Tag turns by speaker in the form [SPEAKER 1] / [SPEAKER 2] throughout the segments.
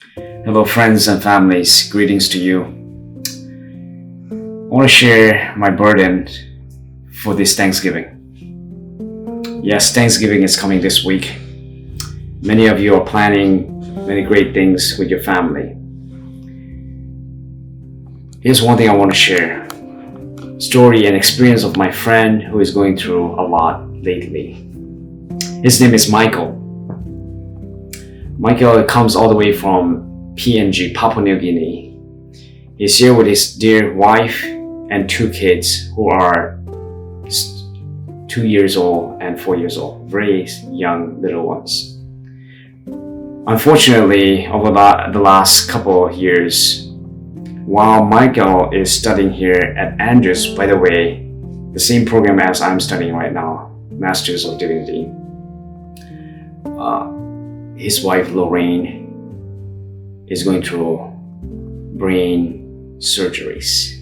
[SPEAKER 1] Hello, friends and families. Greetings to you. I want to share my burden for this Thanksgiving. Yes, Thanksgiving is coming this week. Many of you are planning many great things with your family. Here's one thing I want to share. Story and experience of my friend who is going through a lot lately. His name is Michael. Michael comes all the way from PNG, Papua New Guinea. He's here with his dear wife and two kids who are 2 years old and 4 years old, very young little ones. Unfortunately, over the last couple of years, while Michael is studying here at Andrews, by the way, the same program as I'm studying right now, Masters of Divinity, his wife Lorraine is going through brain surgeries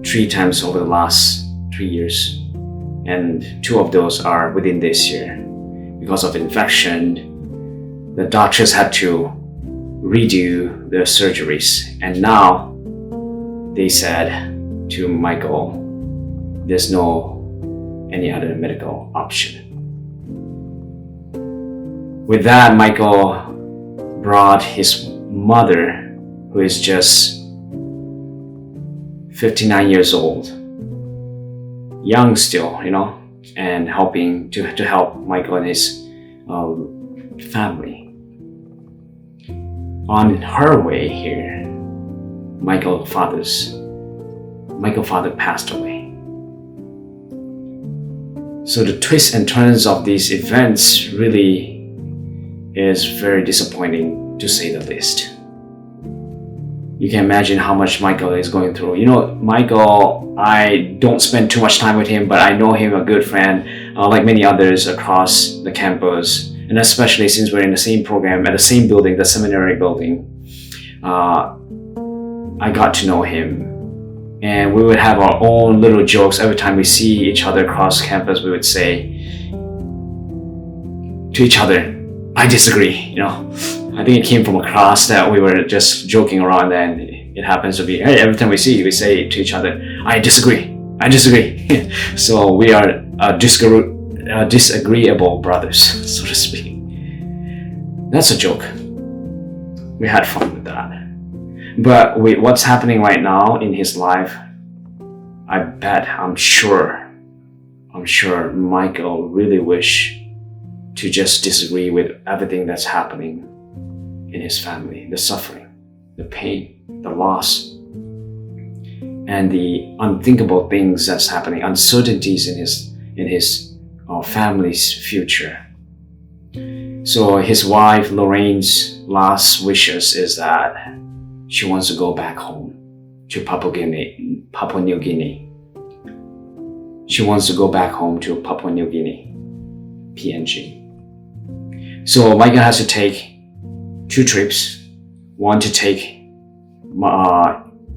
[SPEAKER 1] 3 times over the last 3 years, and 2 of those are within this year. Because of infection, the doctors had to redo the surgeries, and now they said to Michael, there's no any other medical option. With that, Michael brought his mother, who is just 59 years old, young still, and helping to help Michael and his family. On her way here, Michael's father passed away. So the twists and turns of these events really is very disappointing, to say the least. You can imagine how much Michael is going through. Michael, I don't spend too much time with him, but I know him a good friend, like many others across the campus, and especially since we're in the same program at the same building, the seminary building. I got to know him, and we would have our own little jokes every time we see each other across campus. We would say to each other, I disagree, I think it came from across that we were just joking around, and it happens to be, hey, every time we see you, we say to each other, I disagree. So we are disagreeable brothers, so to speak. That's a joke. We had fun with that. But with what's happening right now in his life, I'm sure Michael really wish to just disagree with everything that's happening in his family, the suffering, the pain, the loss, and the unthinkable things that's happening, uncertainties in his family's future. So his wife Lorraine's last wishes is that she wants to go back home to Papua New Guinea. She wants to go back home to Papua New Guinea, PNG. So Michael has to take 2 trips, one to take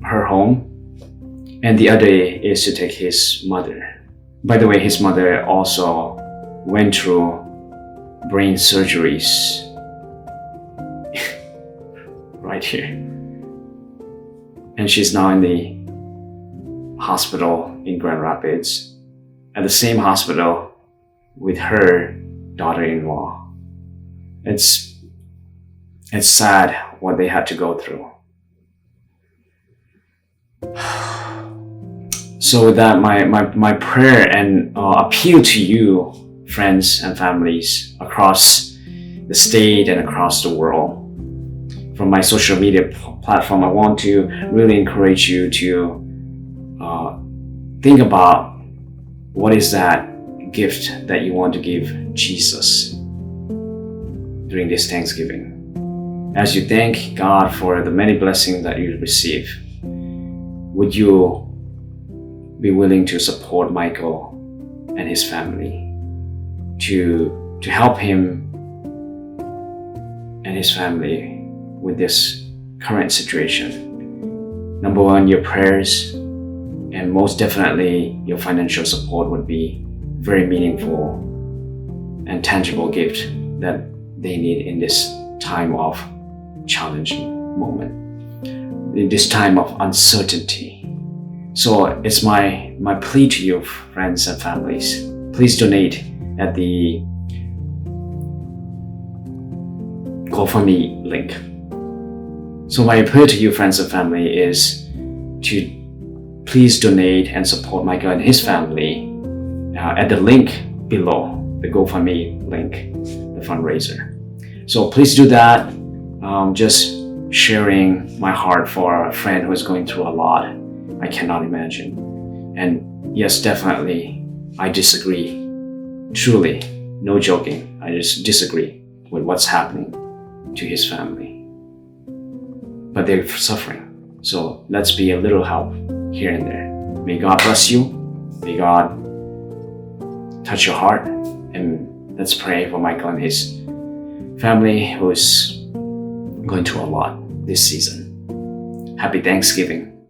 [SPEAKER 1] her home, and the other is to take his mother. By the way, his mother also went through brain surgeries right here. And she's now in the hospital in Grand Rapids, at the same hospital with her daughter-in-law. It's sad what they had to go through. So with that, my prayer and appeal to you, friends and families across the state and across the world, from my social media platform, I want to really encourage you to think about what is that gift that you want to give Jesus during this Thanksgiving. As you thank God for the many blessings that you receive, would you be willing to support Michael and his family to help him and his family with this current situation? Number one, your prayers, and most definitely your financial support would be very meaningful and tangible gift that they need in this time of challenging moment, in this time of uncertainty. So it's my plea to you, friends and families, please donate at the GoFundMe link. So my appeal to you, friends and family, is to please donate and support Michael and his family at the link below, the GoFundMe link, the fundraiser. So please do that. Just sharing my heart for a friend who is going through a lot. I cannot imagine. And yes, definitely, I disagree. Truly, no joking. I just disagree with what's happening to his family. But they're suffering. So let's be a little help here and there. May God bless you. May God touch your heart. And let's pray for Michael and his family who is going through a lot this season. Happy Thanksgiving.